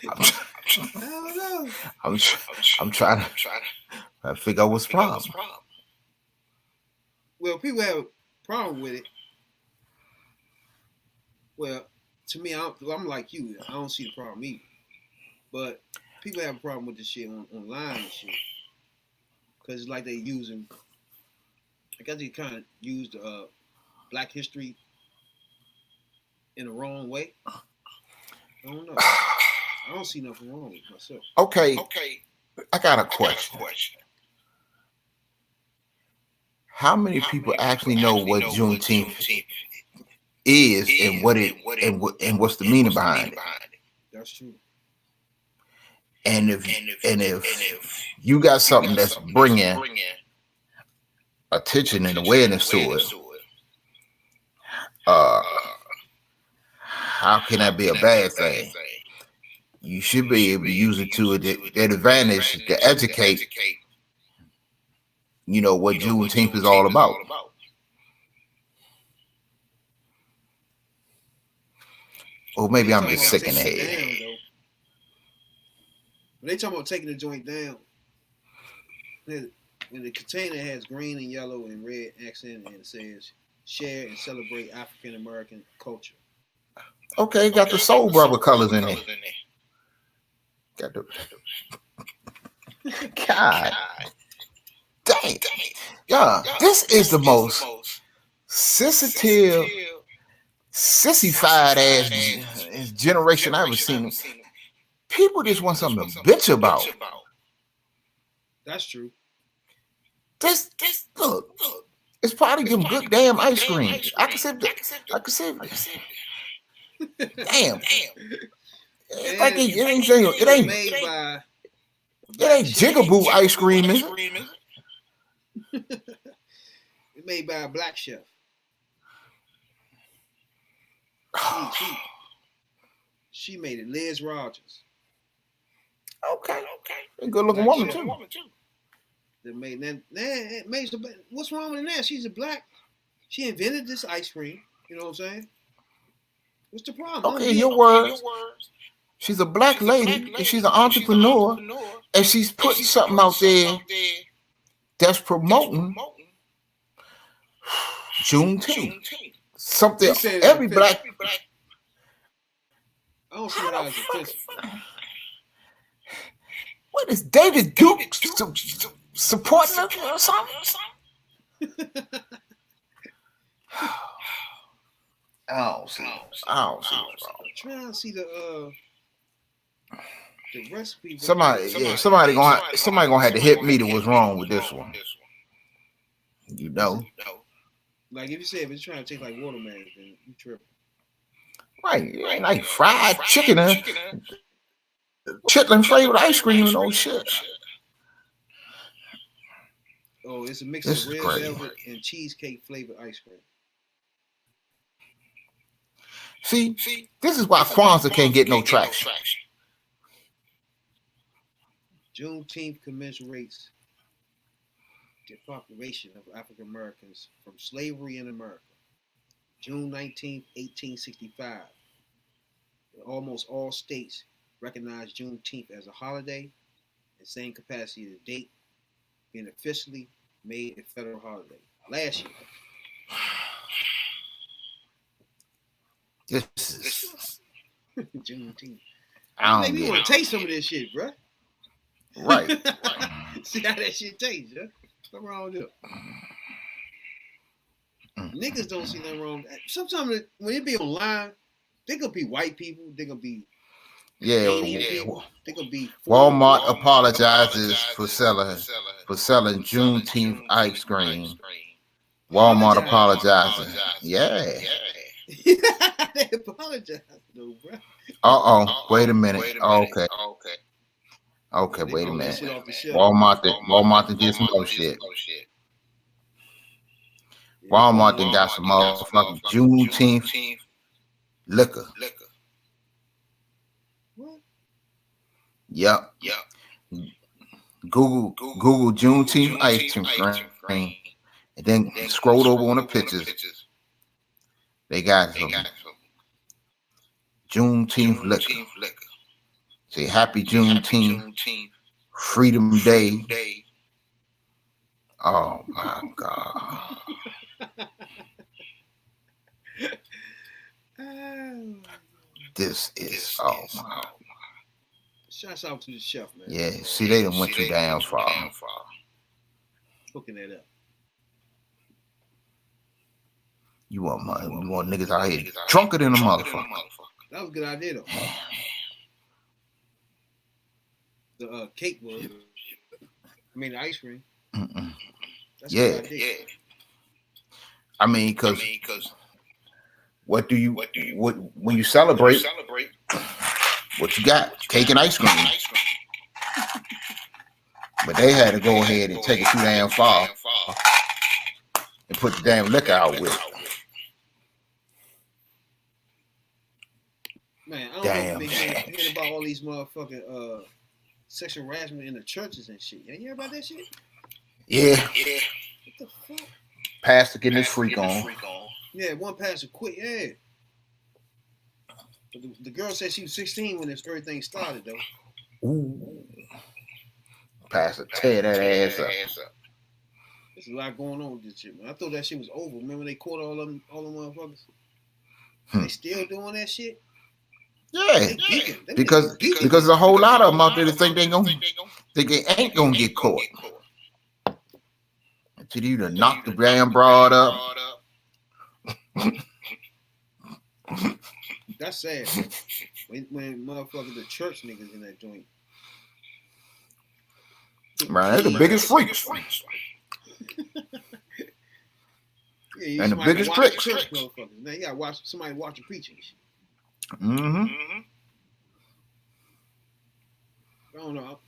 [SPEAKER 3] I don't know.
[SPEAKER 4] I'm trying to figure out what's the problem.
[SPEAKER 3] Well, people have a problem with it. Well, to me, I'm like you. I don't see the problem either. But people have a problem with this shit online and shit. Because it's like they using, I guess they kind of used Black history in the wrong way. I don't know. I don't see nothing wrong with myself.
[SPEAKER 4] Okay. I got a question. How many people actually know what Juneteenth is and what's the meaning behind it?
[SPEAKER 3] That's true.
[SPEAKER 4] And if you got something that's bringing attention and awareness to it, how can that be a bad thing? You should be able to use it to their advantage to educate, what Juneteenth is all about. Or maybe I'm just sick in the head.
[SPEAKER 3] When they talk about taking the joint down, when the container has green and yellow and red accent and it says share and celebrate African American culture.
[SPEAKER 4] Okay, got the Soul Brother colors in it. Got the God. Dang. Yeah, this is the most sensitive, sissified ass generation I've ever seen. People just want something to bitch about.
[SPEAKER 3] That's true.
[SPEAKER 4] This look, it's probably them good damn ice cream. I can say damn. It's like it ain't Jigaboo ice cream, is it?
[SPEAKER 3] It's made by a black chef. She made it. Liz Rogers.
[SPEAKER 4] Okay. A good looking woman too.
[SPEAKER 3] That made that. What's wrong with that? She's a black. She invented this ice cream. You know what I'm saying? What's the problem?
[SPEAKER 4] Okay, your words. She's a black lady and she's an entrepreneur and she's putting something out there that's promoting Juneteenth. Something every black.
[SPEAKER 3] I don't see how it's offensive.
[SPEAKER 4] What is David Duke supporting her or something? I don't see.
[SPEAKER 3] I'm trying to see the recipe.
[SPEAKER 4] Somebody gonna have to hit me to what's wrong with this one.
[SPEAKER 3] Like if you say if it's trying to taste like watermelon, then you tripping.
[SPEAKER 4] Right, it ain't like fried chicken and chitlin flavored ice cream and all shit.
[SPEAKER 3] Oh, it's a mix
[SPEAKER 4] This
[SPEAKER 3] of
[SPEAKER 4] is
[SPEAKER 3] red
[SPEAKER 4] crazy.
[SPEAKER 3] velvet and cheesecake flavored ice cream.
[SPEAKER 4] See, this is why Kwanzaa can't get no traction.
[SPEAKER 3] Juneteenth commemorates the population of African Americans from slavery in America. June 19th, 1865. Almost all states recognize Juneteenth as a holiday, in same capacity the date being officially made a federal holiday. Last year.
[SPEAKER 4] This is
[SPEAKER 3] Juneteenth.
[SPEAKER 4] I don't
[SPEAKER 3] Maybe you
[SPEAKER 4] get
[SPEAKER 3] want
[SPEAKER 4] it.
[SPEAKER 3] to taste some of this shit, bro.
[SPEAKER 4] Right.
[SPEAKER 3] See how that shit tastes, yeah? What's wrong with it? Niggas don't see nothing wrong. Sometimes when it be online, they gonna be white people. They gonna be Asian people. They gonna be
[SPEAKER 4] Walmart apologizes for selling Juneteenth ice cream. Walmart apologizing. Yeah.
[SPEAKER 3] They apologize, though, bro.
[SPEAKER 4] Wait a minute. Okay, wait a minute. Walmart did some other shit. Walmart then got some motherfucking Juneteenth liquor.
[SPEAKER 3] What?
[SPEAKER 4] Yep. Google Juneteenth ice cream, and then scroll over on the pictures. They got some Juneteenth liquor. Say Happy Juneteenth, Freedom Day. Oh my God. This is my.
[SPEAKER 3] Shouts out to the chef, man.
[SPEAKER 4] Yeah, see, they done went too damn far.
[SPEAKER 3] Hooking that up.
[SPEAKER 4] You want money? You want niggas out here drunker than a motherfucker.
[SPEAKER 3] That was a good idea, though. The cake was. The ice cream. That's a good idea.
[SPEAKER 4] I mean, because when you celebrate, what you got? Cake and ice cream. But they had to go ahead and take it too damn far and put the damn liquor out with it.
[SPEAKER 3] Man, I don't know if they hear about all these motherfucking sexual harassment in the churches and shit. You hear about that shit?
[SPEAKER 4] Yeah.
[SPEAKER 3] What the fuck?
[SPEAKER 4] Pastor getting his freak on.
[SPEAKER 3] Yeah, one pastor quit. Yeah. But the girl said she was 16 when everything started, though.
[SPEAKER 4] Ooh. Pastor tear that ass up.
[SPEAKER 3] There's a lot going on with this shit, man. I thought that shit was over. Remember they caught all them motherfuckers? They still doing that shit?
[SPEAKER 4] Yeah. Because there's a whole lot of them out there that think they ain't gonna get caught. Until you done knock the damn broad up.
[SPEAKER 3] That's sad. When motherfuckers, the church niggas in that joint.
[SPEAKER 4] Man, they're the biggest freaks.
[SPEAKER 3] Yeah,
[SPEAKER 4] and the biggest tricks.
[SPEAKER 3] Now you gotta watch somebody watching preaching.
[SPEAKER 4] Mm-hmm.
[SPEAKER 3] I don't know.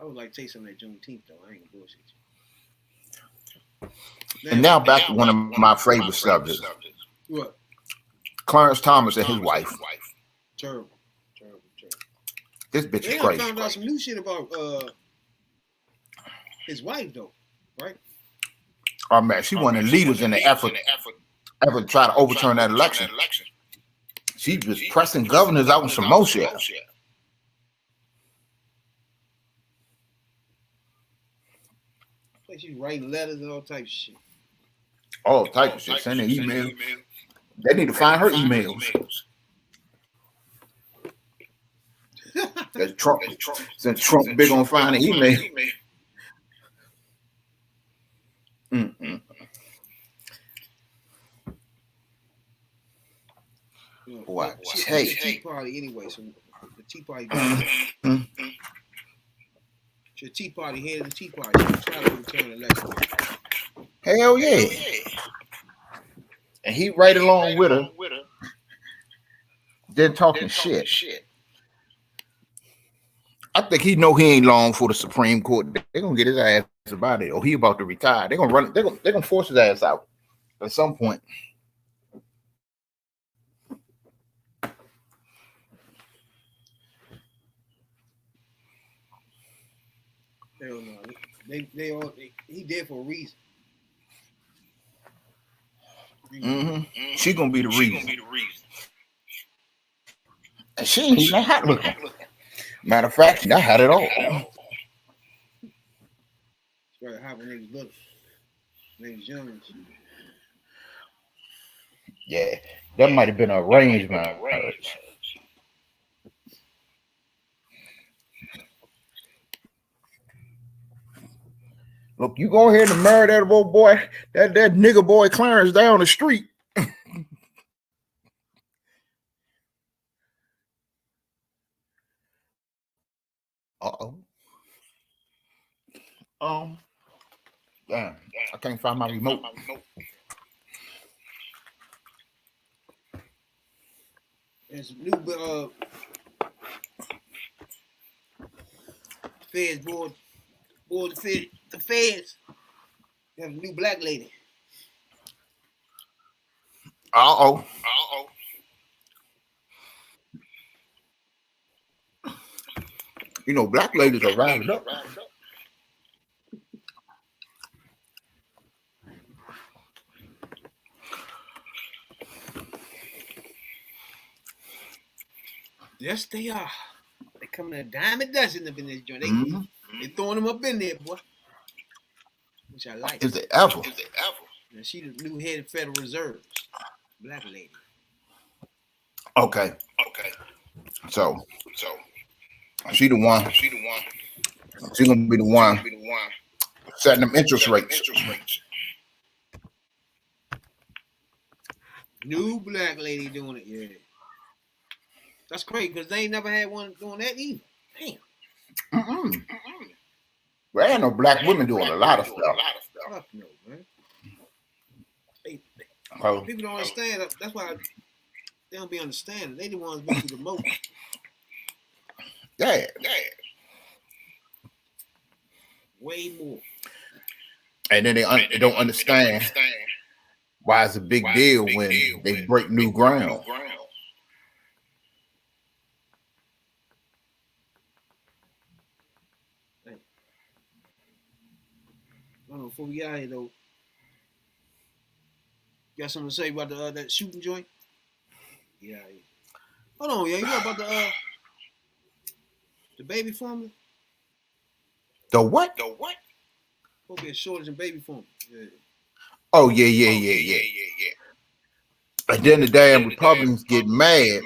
[SPEAKER 3] I would like to take some of that Juneteenth though. I ain't gonna bullshit you.
[SPEAKER 4] And now back to one of my favorite subjects.
[SPEAKER 3] What?
[SPEAKER 4] Clarence Thomas and his wife.
[SPEAKER 3] Terrible.
[SPEAKER 4] This bitch is
[SPEAKER 3] I
[SPEAKER 4] crazy.
[SPEAKER 3] found out some new shit about his wife though, right?
[SPEAKER 4] Oh man, she one of the leaders in the effort to try to overturn that election. She was pressing governors out with some more shit.
[SPEAKER 3] Like she's writing letters and all types of shit.
[SPEAKER 4] All types of shit. Sending emails. They need to find her emails. Since Trump big on finding email. Boy,
[SPEAKER 3] the Tea Party anyway. So the Tea Party. The Tea Party, head of the Tea Party, trying to return the election.
[SPEAKER 4] Hell yeah. And he right along with her. Then talking shit. I think he know he ain't long for the Supreme Court. They're gonna get his ass about it, or he about to retire. They're gonna run. They're gonna force his ass out at some point.
[SPEAKER 3] Hell no. He did for a reason.
[SPEAKER 4] Mm-hmm. She gonna be the reason. And she ain't even hot looking. Matter of fact, she not hot at all.
[SPEAKER 3] It's very hot when niggas look. Niggas young and shit.
[SPEAKER 4] Yeah, that might have been an arranged marriage. Look, you go ahead and marry that old boy, that nigga boy Clarence down the street. Damn, I can't find my remote.
[SPEAKER 3] There's new feds board the feds. They have a new black lady.
[SPEAKER 4] Uh-oh. You know, black ladies are rising up.
[SPEAKER 3] Yes, they are. They coming a dime a dozen up in this joint. They throwing them up in there, boy. Which I like.
[SPEAKER 4] Is it ever?
[SPEAKER 3] And she the new head of Federal Reserve. Black lady.
[SPEAKER 4] Okay. So she the one. She gonna be the one setting them interest rates.
[SPEAKER 3] New black lady doing it, yeah. That's crazy because they ain't never had one doing that either. Damn.
[SPEAKER 4] There ain't no black women doing a lot of stuff.
[SPEAKER 3] Fuck no, man.
[SPEAKER 4] Oh.
[SPEAKER 3] People don't understand. That's why they don't be understanding. They the ones been through the most.
[SPEAKER 4] Yeah.
[SPEAKER 3] Way more.
[SPEAKER 4] And then they don't understand why it's a big deal when they break new ground.
[SPEAKER 3] I don't know, before we get out here though, got something to say about the that shooting joint? Yeah. Hold on, yeah. You know about the baby formula?
[SPEAKER 4] The what?
[SPEAKER 3] Supposed to be a shortage in baby formula. Yeah.
[SPEAKER 4] Oh yeah. And then the damn Republicans get mad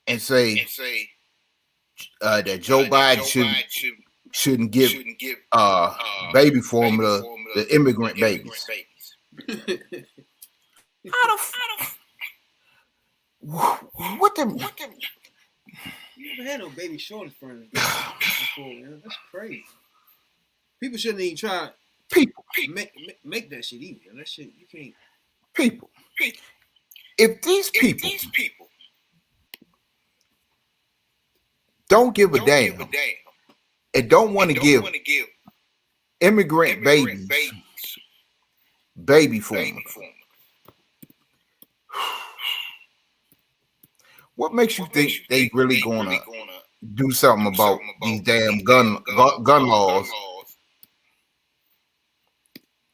[SPEAKER 4] and say that Joe Biden shouldn't give baby formula to immigrant babies. What the?
[SPEAKER 3] You never had no baby shortage furnace before, man. That's crazy. People shouldn't even try make that shit either. That shit you can't.
[SPEAKER 4] People. If these people don't give a damn and don't want to give immigrant babies baby formula, what makes you think they really gonna do something about these damn gun laws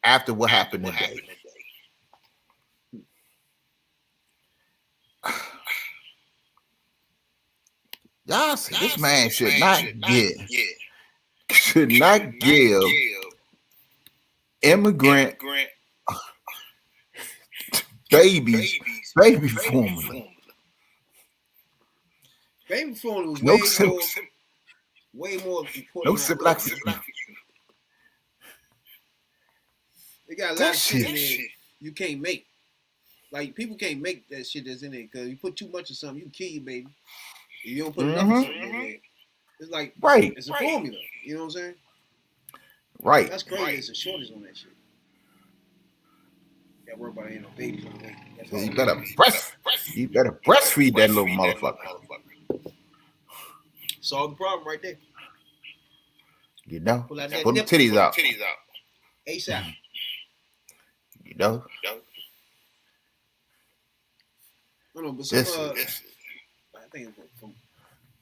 [SPEAKER 4] after what happened today? Y'all see, this man should not give immigrant babies baby formula.
[SPEAKER 3] Baby formula was way more important.
[SPEAKER 4] No Ziploc.
[SPEAKER 3] They got a lot of shit in there you can't make. Like people can't make that shit that's in there because you put too much of something, you can kill your baby. If you don't put enough of something in there, it's like it's a formula. You know what I'm saying?
[SPEAKER 4] Right.
[SPEAKER 3] That's crazy. It's a shortage on that shit. Got work about no babies on the way.
[SPEAKER 4] You better breastfeed that little motherfucker.
[SPEAKER 3] Solve the problem right there.
[SPEAKER 4] You know,
[SPEAKER 3] Put
[SPEAKER 4] them titties out.
[SPEAKER 3] ASAP.
[SPEAKER 4] You know.
[SPEAKER 3] I don't know, but some, I think it's from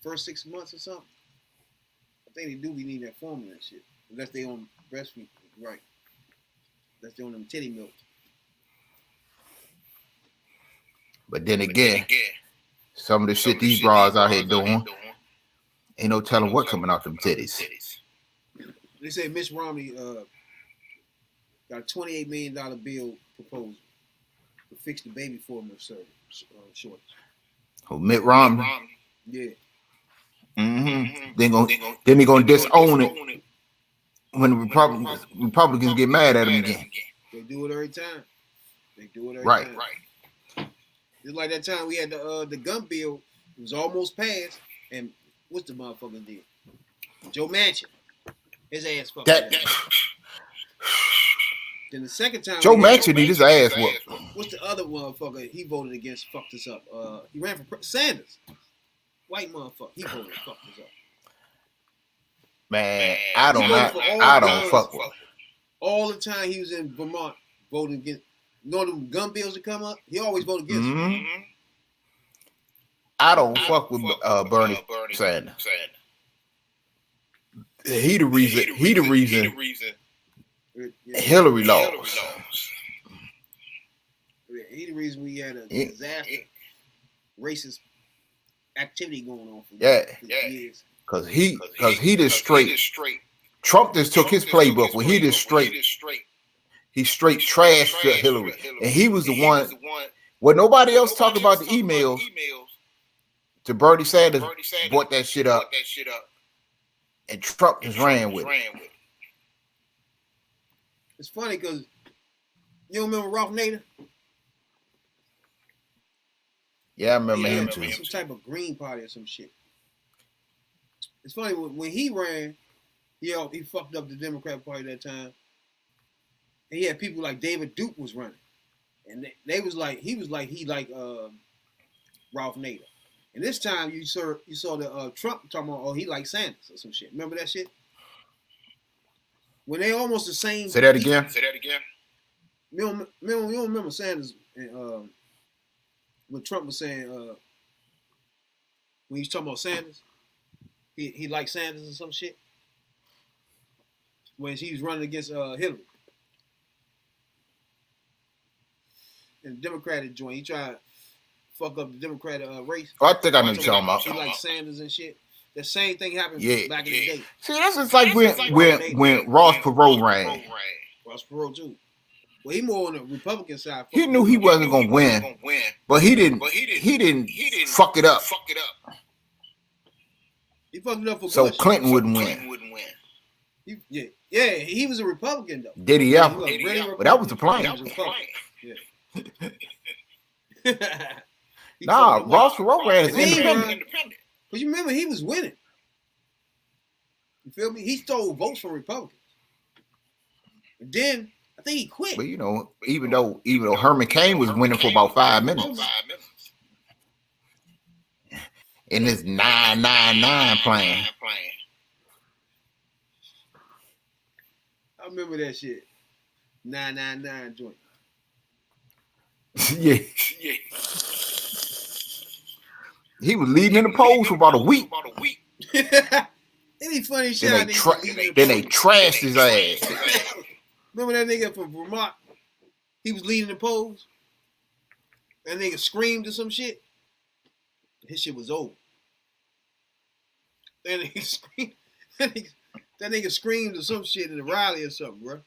[SPEAKER 3] first 6 months or something. I think they do be needing that formula and shit. Unless they on breastfeed, right? Unless they on them titty milk.
[SPEAKER 4] But then again, some of the shit these bras out here doing, ain't no telling what coming out them titties.
[SPEAKER 3] They say Mitch Romney got a $28 million bill proposal to fix the baby formula shortage.
[SPEAKER 4] Oh, Mitt Romney.
[SPEAKER 3] Yeah.
[SPEAKER 4] Then they gonna disown it when the Republicans get mad at him again.
[SPEAKER 3] They do it every time.
[SPEAKER 4] Right.
[SPEAKER 3] Just like that time we had the gun bill, it was almost passed, and what's the motherfucker did? Joe Manchin. His ass fucked up. Then the second time,
[SPEAKER 4] Joe Manchin need his ass whooped.
[SPEAKER 3] what's the other motherfucker he voted against? Fucked us up. He ran for Sanders. White motherfucker. He voted and fucked us up.
[SPEAKER 4] Man, I don't fuck with him.
[SPEAKER 3] All the time he was in Vermont voting against. You know them gun bills that come up? He always voted against them.
[SPEAKER 4] I don't fuck with Bernie Sanders. He the reason Hillary lost.
[SPEAKER 3] He the reason we had a disaster, racist activity going on for years.
[SPEAKER 4] Cause he just straight. Trump just took his playbook when he just straight. He straight trashed Hillary, and he was the one. Well, nobody else talked about the emails to Bernie Sanders. Brought that shit up, and Trump just ran with it.
[SPEAKER 3] It's funny because you don't remember Ralph Nader?
[SPEAKER 4] Yeah, I remember him too.
[SPEAKER 3] Some type of Green Party or some shit. It's funny when he ran, he fucked up the Democrat Party that time. And he had people like David Duke was running, and they was like he liked Ralph Nader. And this time you saw the Trump talking about he liked Sanders or some shit. Remember that shit? When they almost the same.
[SPEAKER 4] Say that again.
[SPEAKER 3] You don't remember Sanders and when Trump was saying when he was talking about Sanders, he liked Sanders or some shit. When he was running against Hillary. In the Democratic joint, he tried to fuck up the Democratic race.
[SPEAKER 4] Oh, I think I know what you're talking about.
[SPEAKER 3] He like Sanders and shit. The same thing happened back in the day.
[SPEAKER 4] See, that's just like when Ross Perot ran.
[SPEAKER 3] Ross Perot too. Well, he more on the Republican side.
[SPEAKER 4] He knew he wasn't gonna win, but he didn't fuck it up.
[SPEAKER 3] He fucked it up for
[SPEAKER 4] so
[SPEAKER 3] Bush.
[SPEAKER 4] Clinton wouldn't win.
[SPEAKER 3] He was a Republican though.
[SPEAKER 4] Did he ever? But that was the plan. Nah, Ross Perot ran as independent.
[SPEAKER 3] But you remember he was winning. You feel me? He stole votes from Republicans. And then I think he quit.
[SPEAKER 4] But even though Herman Cain was winning for about 5 minutes. In this 9-9-9 plan.
[SPEAKER 3] I remember that shit. 999 joint.
[SPEAKER 4] Yeah. He was leading in the polls for about a week.
[SPEAKER 3] Any funny shit?
[SPEAKER 4] Then they trashed his ass.
[SPEAKER 3] Remember that nigga from Vermont? He was leading the polls. That nigga screamed or some shit. His shit was over. That nigga screamed. That nigga screamed or some shit in the rally or something, bro. I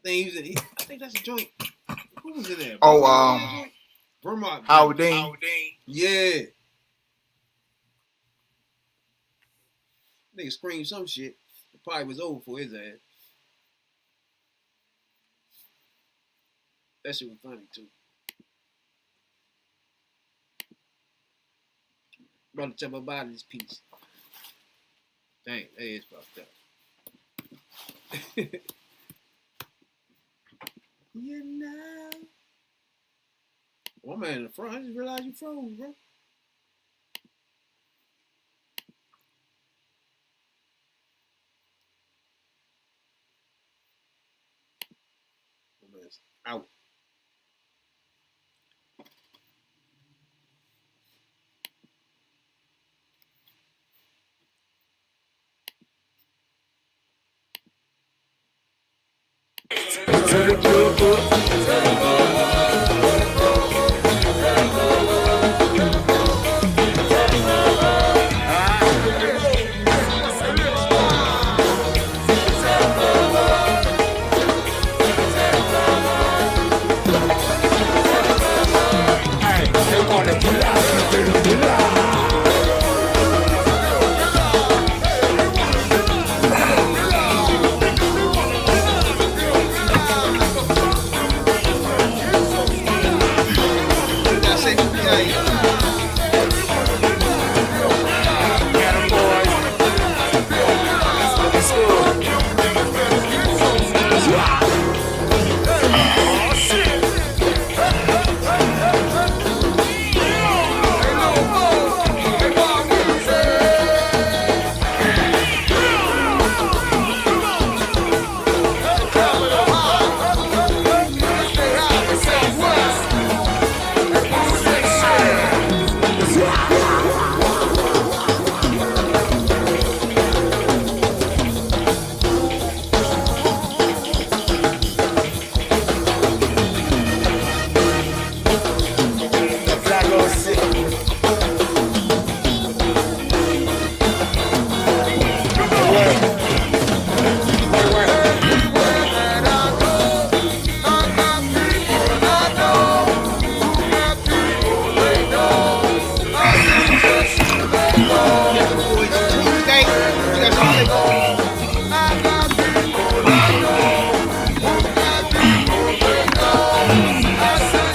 [SPEAKER 3] think I think that's a joint. Who was in there? Vermont.
[SPEAKER 4] Howard Dean.
[SPEAKER 3] Yeah. Nigga screamed some shit. It probably was over for his ass. That shit was funny too. Brother tell me about this piece. Dang, that is fucked up. You know. One man in the front, I just realized you froze, bro. One man's out.
[SPEAKER 5] Take your